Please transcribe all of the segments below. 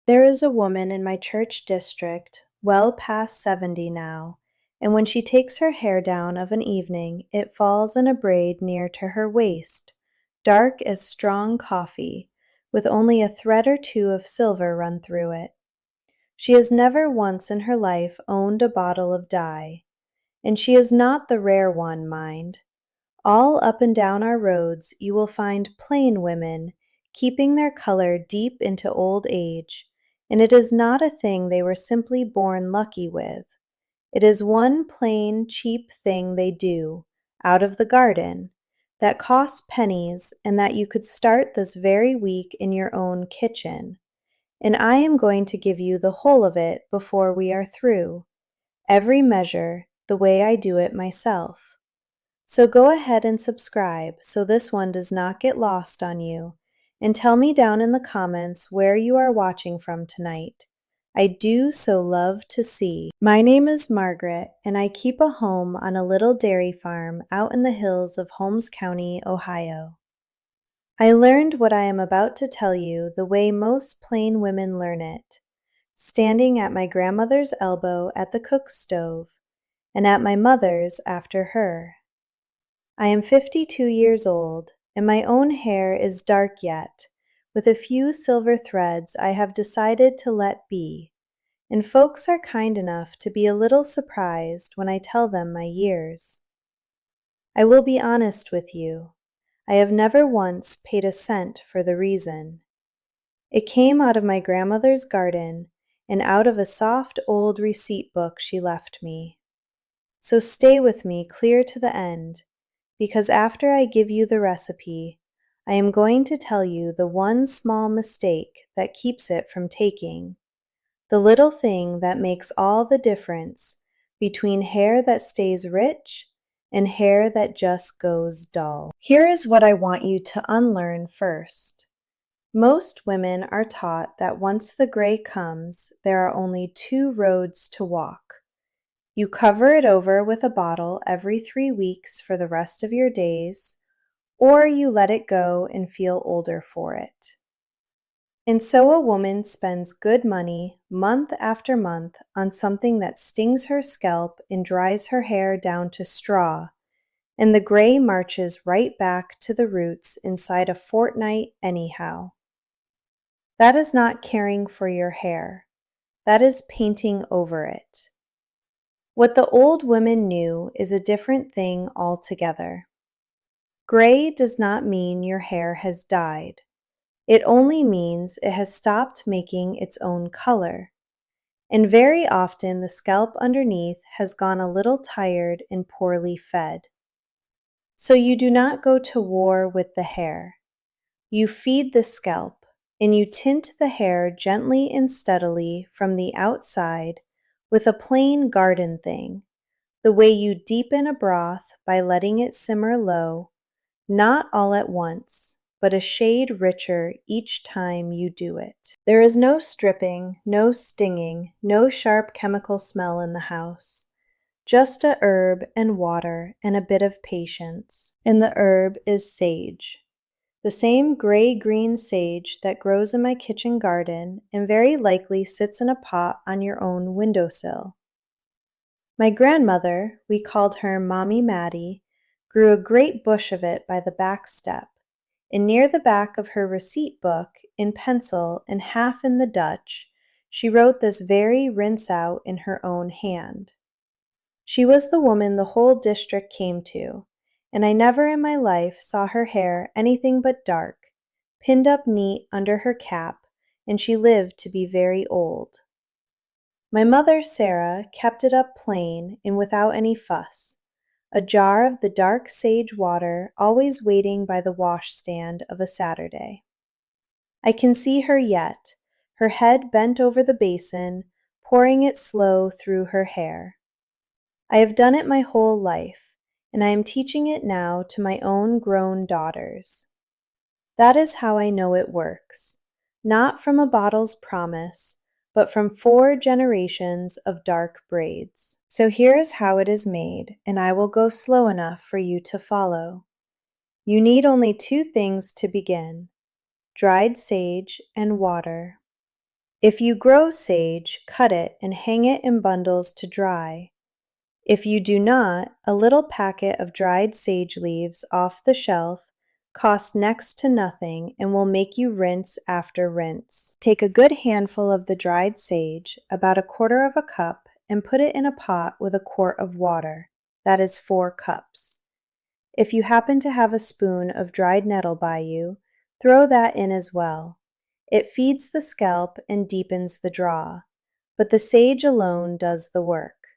There is a woman in my church district, well past 70 now, and when she takes her hair down of an evening, it falls in a braid near to her waist, dark as strong coffee, with only a thread or two of silver run through it. She has never once in her life owned a bottle of dye, and she is not the rare one, mind. All up and down our roads you will find plain women keeping their color deep into old age, and it is not a thing they were simply born lucky with. It is one plain, cheap thing they do, out of the garden, that costs pennies and that you could start this very week in your own kitchen. And I am going to give you the whole of it before we are through, every measure, the way I do it myself. So go ahead and subscribe so this one does not get lost on you, and tell me down in the comments where you are watching from tonight. I do so love to see. My name is Margaret, and I keep a home on a little dairy farm out in the hills of Holmes County, Ohio. I learned what I am about to tell you the way most plain women learn it, standing at my grandmother's elbow at the cook stove, and at my mother's after her. I am 52 years old, and my own hair is dark yet, with a few silver threads I have decided to let be, and folks are kind enough to be a little surprised when I tell them my years. I will be honest with you, I have never once paid a cent for the reason. It came out of my grandmother's garden and out of a soft old receipt book she left me. So stay with me clear to the end, because after I give you the recipe, I am going to tell you the one small mistake that keeps it from taking, the little thing that makes all the difference between hair that stays rich and hair that just goes dull. Here is what I want you to unlearn first. Most women are taught that once the gray comes, there are only two roads to walk. You cover it over with a bottle every 3 weeks for the rest of your days, or you let it go and feel older for it. And so a woman spends good money month after month on something that stings her scalp and dries her hair down to straw, and the gray marches right back to the roots inside a fortnight anyhow. That is not caring for your hair. That is painting over it. What the old women knew is a different thing altogether. Gray does not mean your hair has died. It only means it has stopped making its own color. And very often the scalp underneath has gone a little tired and poorly fed. So you do not go to war with the hair. You feed the scalp, and you tint the hair gently and steadily from the outside with a plain garden thing, the way you deepen a broth by letting it simmer low, not all at once, but a shade richer each time you do it. There is no stripping, no stinging, no sharp chemical smell in the house. Just a herb and water and a bit of patience. And the herb is sage. The same gray-green sage that grows in my kitchen garden and very likely sits in a pot on your own windowsill. My grandmother, we called her Mommy Mattie, grew a great bush of it by the back step, and near the back of her receipt book, in pencil and half in the Dutch, she wrote this very rinse out in her own hand. She was the woman the whole district came to, and I never in my life saw her hair anything but dark, pinned up neat under her cap, and she lived to be very old. My mother, Sarah, kept it up plain and without any fuss, a jar of the dark sage water always waiting by the washstand of a Saturday. I can see her yet, her head bent over the basin, pouring it slow through her hair. I have done it my whole life, and I am teaching it now to my own grown daughters. That is how I know it works, not from a bottle's promise, but from 4 generations of dark braids. So here is how it is made, and I will go slow enough for you to follow. You need only 2 things to begin: dried sage and water. If you grow sage, cut it and hang it in bundles to dry. If you do not, a little packet of dried sage leaves off the shelf costs next to nothing and will make you rinse after rinse. Take a good handful of the dried sage, about 1/4 of a cup, and put it in a pot with 1 quart of water. That is 4 cups. If you happen to have a spoon of dried nettle by you, throw that in as well. It feeds the scalp and deepens the draw, but the sage alone does the work.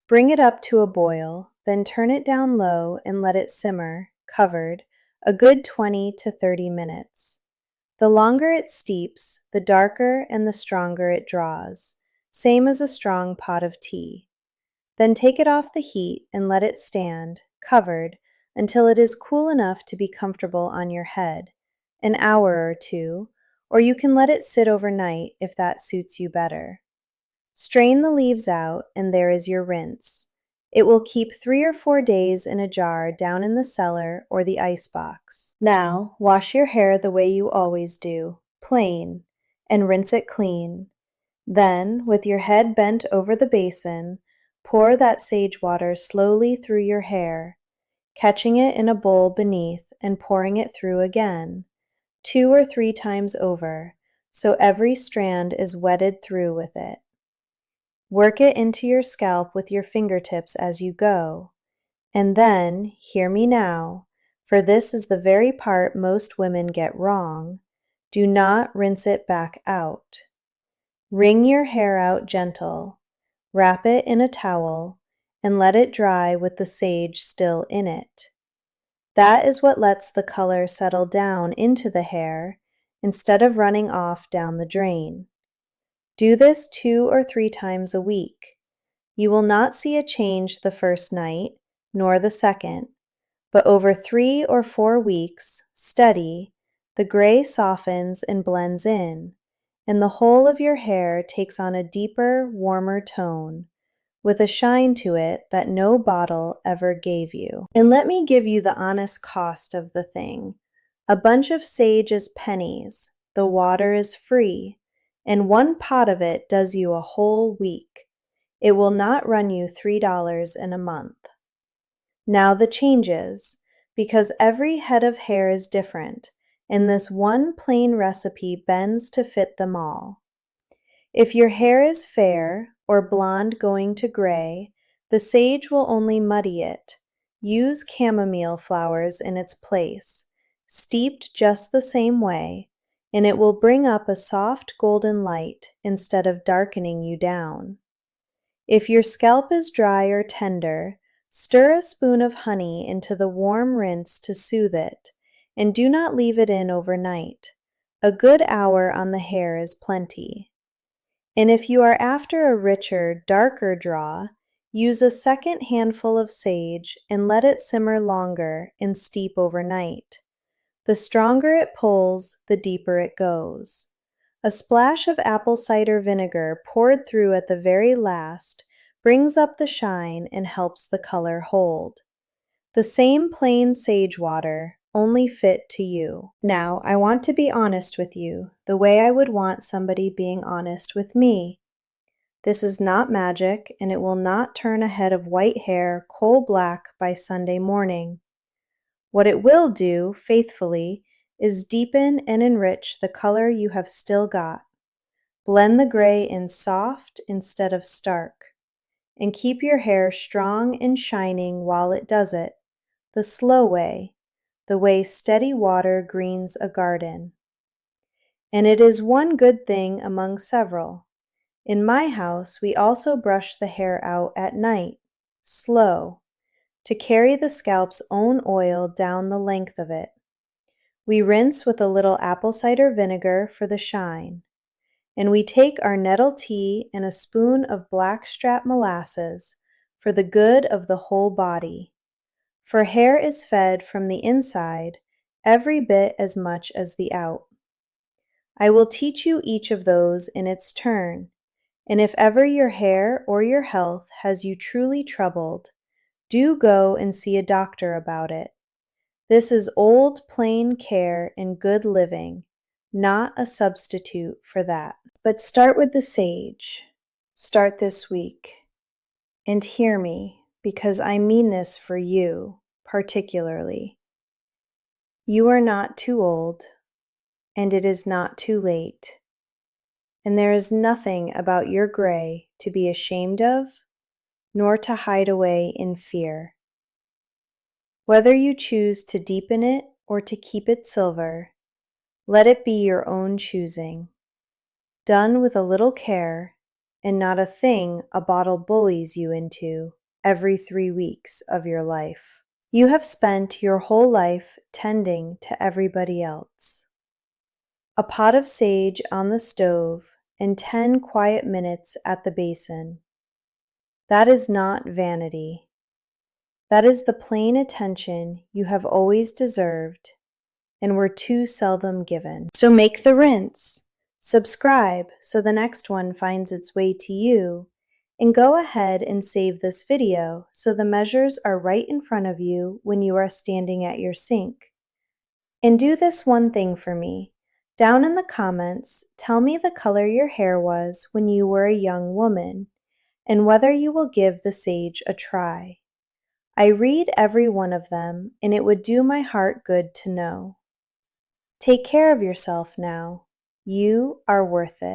Bring it up to a boil, then turn it down low and let it simmer, covered, a good 20 to 30 minutes. The longer it steeps, the darker and the stronger it draws, same as a strong pot of tea. Then take it off the heat and let it stand, covered, until it is cool enough to be comfortable on your head, an hour or 2, or you can let it sit overnight if that suits you better. Strain the leaves out, and there is your rinse. It will keep 3 or 4 days in a jar down in the cellar or the ice box. Now, wash your hair the way you always do, plain, and rinse it clean. Then, with your head bent over the basin, pour that sage water slowly through your hair, catching it in a bowl beneath and pouring it through again, 2 or 3 times over, so every strand is wetted through with it. Work it into your scalp with your fingertips as you go. And then, hear me now, for this is the very part most women get wrong, do not rinse it back out. Wring your hair out gentle, wrap it in a towel, and let it dry with the sage still in it. That is what lets the color settle down into the hair instead of running off down the drain. Do this 2 or 3 times a week. You will not see a change the first night, nor the second, but over 3 or 4 weeks, steady, the gray softens and blends in, and the whole of your hair takes on a deeper, warmer tone, with a shine to it that no bottle ever gave you. And let me give you the honest cost of the thing. A bunch of sage is pennies, the water is free, and 1 pot of it does you a whole week. It will not run you $3 in a month. Now the changes, because every head of hair is different, and this one plain recipe bends to fit them all. If your hair is fair or blonde going to gray, the sage will only muddy it. Use chamomile flowers in its place, steeped just the same way, and it will bring up a soft golden light instead of darkening you down. If your scalp is dry or tender, stir a spoon of honey into the warm rinse to soothe it, and do not leave it in overnight. A good hour on the hair is plenty. And if you are after a richer, darker draw, use a second handful of sage and let it simmer longer and steep overnight. The stronger it pulls, the deeper it goes. A splash of apple cider vinegar poured through at the very last brings up the shine and helps the color hold. The same plain sage water, only fit to you. Now, I want to be honest with you, the way I would want somebody being honest with me. This is not magic, and it will not turn a head of white hair coal black by Sunday morning. What it will do, faithfully, is deepen and enrich the color you have still got. Blend the gray in soft instead of stark, and keep your hair strong and shining while it does it, the slow way, the way steady water greens a garden. And it is one good thing among several. In my house, we also brush the hair out at night, slow, to carry the scalp's own oil down the length of it. We rinse with a little apple cider vinegar for the shine, and we take our nettle tea and a spoon of blackstrap molasses for the good of the whole body. For hair is fed from the inside every bit as much as the out. I will teach you each of those in its turn, and if ever your hair or your health has you truly troubled, do go and see a doctor about it. This is old plain care and good living, not a substitute for that. But start with the sage. Start this week. And hear me, because I mean this for you particularly. You are not too old, and it is not too late, and there is nothing about your gray to be ashamed of, nor to hide away in fear. Whether you choose to deepen it or to keep it silver, let it be your own choosing, done with a little care, and not a thing a bottle bullies you into every 3 weeks of your life. You have spent your whole life tending to everybody else. A pot of sage on the stove and 10 quiet minutes at the basin. That is not vanity. That is the plain attention you have always deserved and were too seldom given. So make the rinse, subscribe so the next one finds its way to you, and go ahead and save this video so the measures are right in front of you when you are standing at your sink. And do this one thing for me. Down in the comments, tell me the color your hair was when you were a young woman, and whether you will give the sage a try. I read every one of them, and it would do my heart good to know. Take care of yourself now. You are worth it.